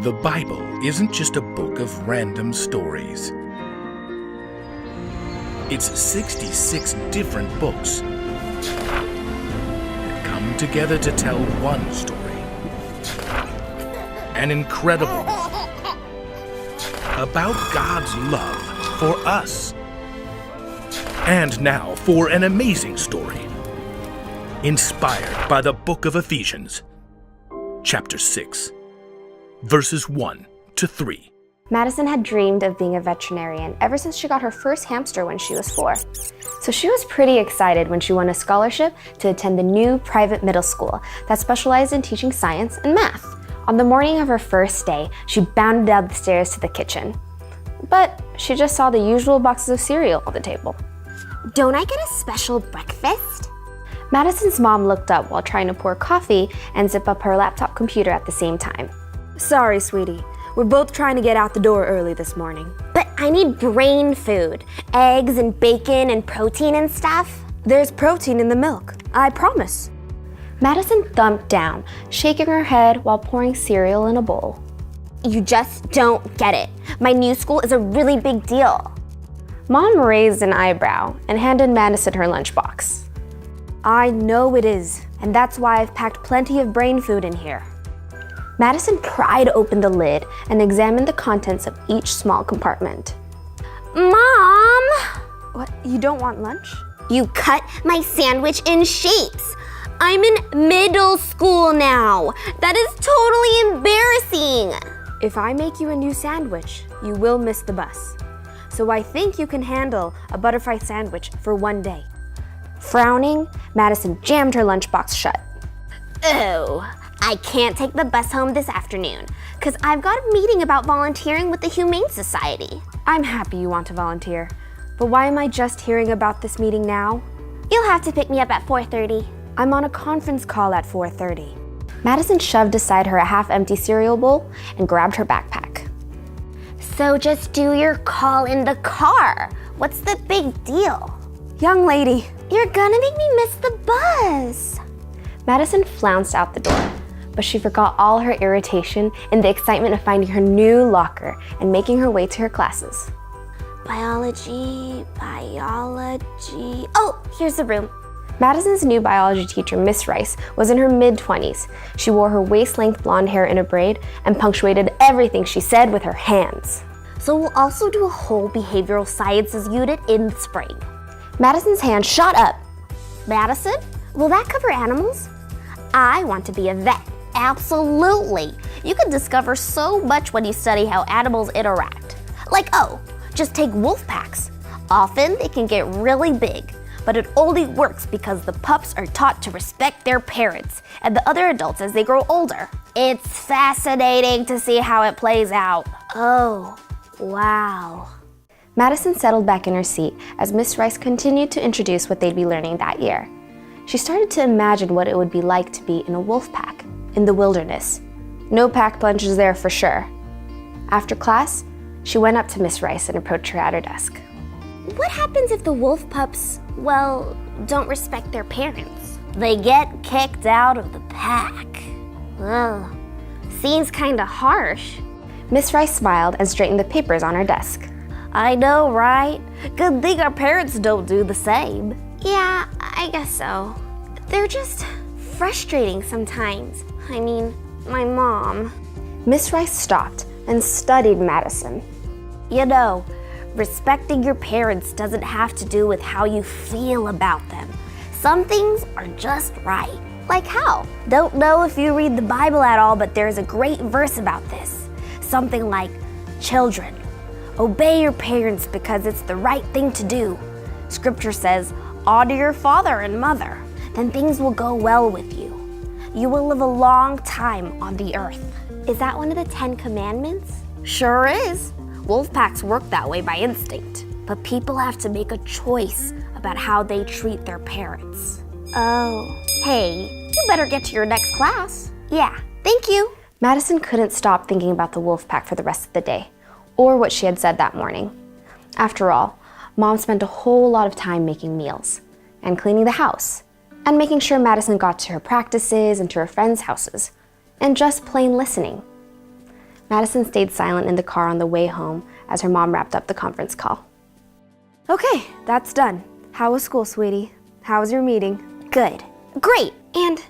The Bible isn't just a book of random stories. It's 66 different books that come together to tell one story. An incredible one about God's love for us. And now for an amazing story, inspired by the book of Ephesians, chapter 6, verses 1 to 3. Madison had dreamed of being a veterinarian ever since she got her first hamster when she was 4. So she was pretty excited when she won a scholarship to attend the new private middle school that specialized in teaching science and math. On the morning of her first day, she bounded down the stairs to the kitchen. But she just saw the usual boxes of cereal on the table. Don't I get a special breakfast? Madison's mom looked up while trying to pour coffee and zip up her laptop computer at the same time. Sorry, sweetie. We're both trying to get out the door early this morning. But I need brain food. Eggs and bacon and protein and stuff. There's protein in the milk, I promise. Madison thumped down, shaking her head while pouring cereal in a bowl. You just don't get it. My new school is a really big deal. Mom raised an eyebrow and handed Madison her lunchbox. I know it is, and that's why I've packed plenty of brain food in here. Madison pried open the lid and examined the contents of each small compartment. Mom! What, you don't want lunch? You cut my sandwich in shapes. I'm in middle school now. That is totally embarrassing. If I make you a new sandwich, you will miss the bus. So I think you can handle a butterfly sandwich for one day. Frowning, Madison jammed her lunchbox shut. Oh, I can't take the bus home this afternoon because I've got a meeting about volunteering with the Humane Society. I'm happy you want to volunteer, but why am I just hearing about this meeting now? You'll have to pick me up at 4:30. I'm on a conference call at 4:30. Madison shoved aside her half-empty cereal bowl and grabbed her backpack. So just do your call in the car. What's the big deal? Young lady, you're gonna make me miss the bus. Madison flounced out the door, but she forgot all her irritation in the excitement of finding her new locker and making her way to her classes. Biology. Oh, here's the room. Madison's new biology teacher, Miss Rice, was in her mid-20s. She wore her waist-length blonde hair in a braid and punctuated everything she said with her hands. So we'll also do a whole behavioral sciences unit in the spring. Madison's hand shot up. Madison, will that cover animals? I want to be a vet. Absolutely. You can discover so much when you study how animals interact. Like, just take wolf packs. Often they can get really big, but it only works because the pups are taught to respect their parents and the other adults as they grow older. It's fascinating to see how it plays out. Oh, wow. Madison settled back in her seat as Miss Rice continued to introduce what they'd be learning that year. She started to imagine what it would be like to be in a wolf pack, in the wilderness. No pack lunches there for sure. After class, she went up to Miss Rice and approached her at her desk. What happens if the wolf pups, don't respect their parents? They get kicked out of the pack. Ugh, seems kinda harsh. Miss Rice smiled and straightened the papers on her desk. I know, right? Good thing our parents don't do the same. Yeah, I guess so. They're just frustrating sometimes. I mean, my mom. Miss Rice stopped and studied Madison. You know, respecting your parents doesn't have to do with how you feel about them. Some things are just right. Like how? Don't know if you read the Bible at all, but there's a great verse about this. Something like, children, obey your parents because it's the right thing to do. Scripture says, honor your father and mother. Then things will go well with you. You will live a long time on the earth. Is that one of the 10 Commandments? Sure is. Wolf packs work that way by instinct. But people have to make a choice about how they treat their parents. Oh. Hey, you better get to your next class. Yeah, thank you. Madison couldn't stop thinking about the wolf pack for the rest of the day, or what she had said that morning. After all, Mom spent a whole lot of time making meals, and cleaning the house, and making sure Madison got to her practices and to her friends' houses, and just plain listening. Madison stayed silent in the car on the way home as her mom wrapped up the conference call. Okay, that's done. How was school, sweetie? How was your meeting? Good. Great. And,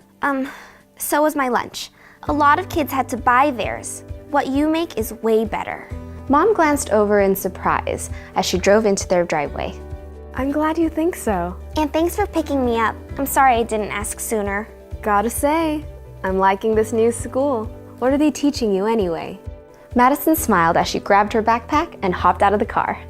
so was my lunch. A lot of kids had to buy theirs. What you make is way better. Mom glanced over in surprise as she drove into their driveway. I'm glad you think so. And thanks for picking me up. I'm sorry I didn't ask sooner. Gotta say, I'm liking this new school. What are they teaching you anyway? Madison smiled as she grabbed her backpack and hopped out of the car.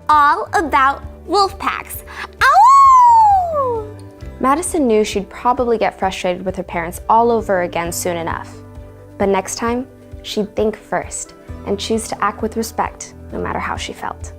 All about wolf packs. Ow! Madison knew she'd probably get frustrated with her parents all over again soon enough. But next time, she'd think first and choose to act with respect, no matter how she felt.